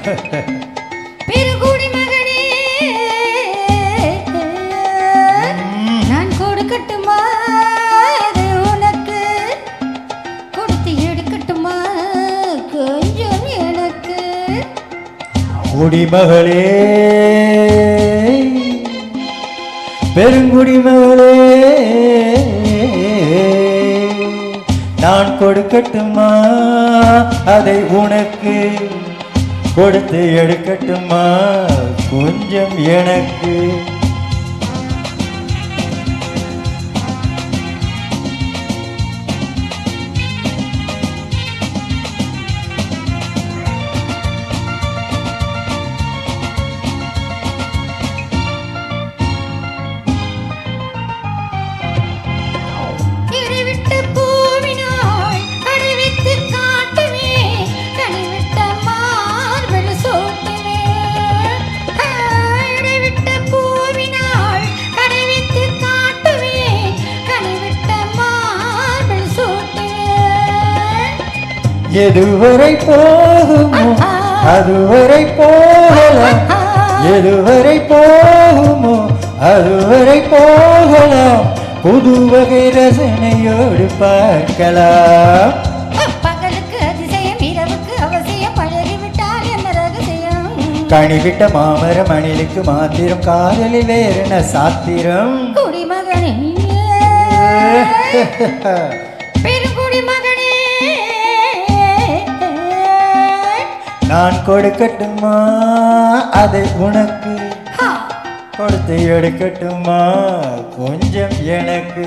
பெருங்குடி மகனே நான் கொடுக்கட்டுமா அது உனக்கு கொடுத்து எடுக்கட்டுமா கொஞ்சம் எனக்கு குடிமகளே பெருங்குடி மகளே நான் கொடுக்கட்டுமா அதை உனக்கு கொடுத்து எடுக்கட்டுமா கொஞ்சம் எனக்கு எதுவரை போகுமோ அதுவரை போகலாம் எதுவரை போகுமோ அதுவரை போகலாம் புது வகை ரசனையோடு பார்க்கலாம் பகலுக்கு அதிசயம் இரவுக்கு அவசியம் பழகிவிட்டால் என்ன ரகசியம் கனிவிட்ட மாமர மணிலுக்கு மாத்திரம் காதலில் வேறென சாத்திரம் குடிமகனே பெருங்குடி மகனே நான் கொடுக்கட்டுமா அதை உனக்கு கொடுத்து எடுக்கட்டுமா கொஞ்சம் எனக்கு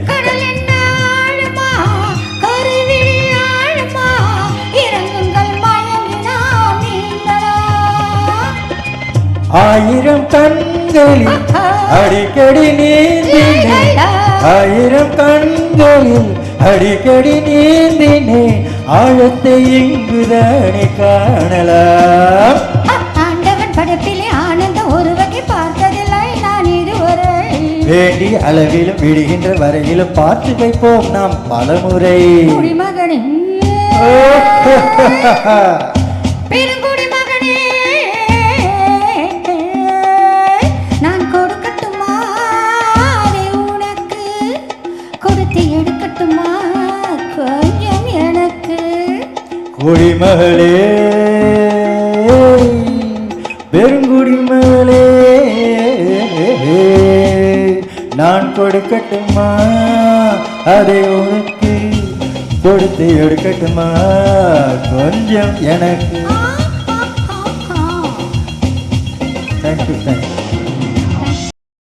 கடல் என்ன ஆழமா கருவிழி ஆழமா இறங்குங்கள் மயங்கினாம் நீந்தலாம் ஆயிரம் கண்களில் அடிக்கடி நீந்தினே ஆயிரம் கண்களில் அடிக்கடி நீந்தினே ஆழத்தை இங்குதானே காணலாம் ஆண்டவன் படைப்பிலே ஆனந்தம் ஒரு வகை பார்த்ததில்லை நான் இதுவரை வேண்டிய அளவிலும் விடுகின்ற வரையிலும் பார்த்து வைப்போம் நாம் பலமுறை குடிமகனே பெருங்குடி மகனே நான் கொடுக்கட்டுமா அதை உனக்கு கொடுத்து எடுக்கட்டுமா கொஞ்சம் எனக்கு குடிமகளே பெருங்குடி மகளே நான் கொடுக்கட்டுமா அதை உனக்கு கொடுத்து எடுக்கட்டுமா கொஞ்சம் எனக்கு தேங்க்யூ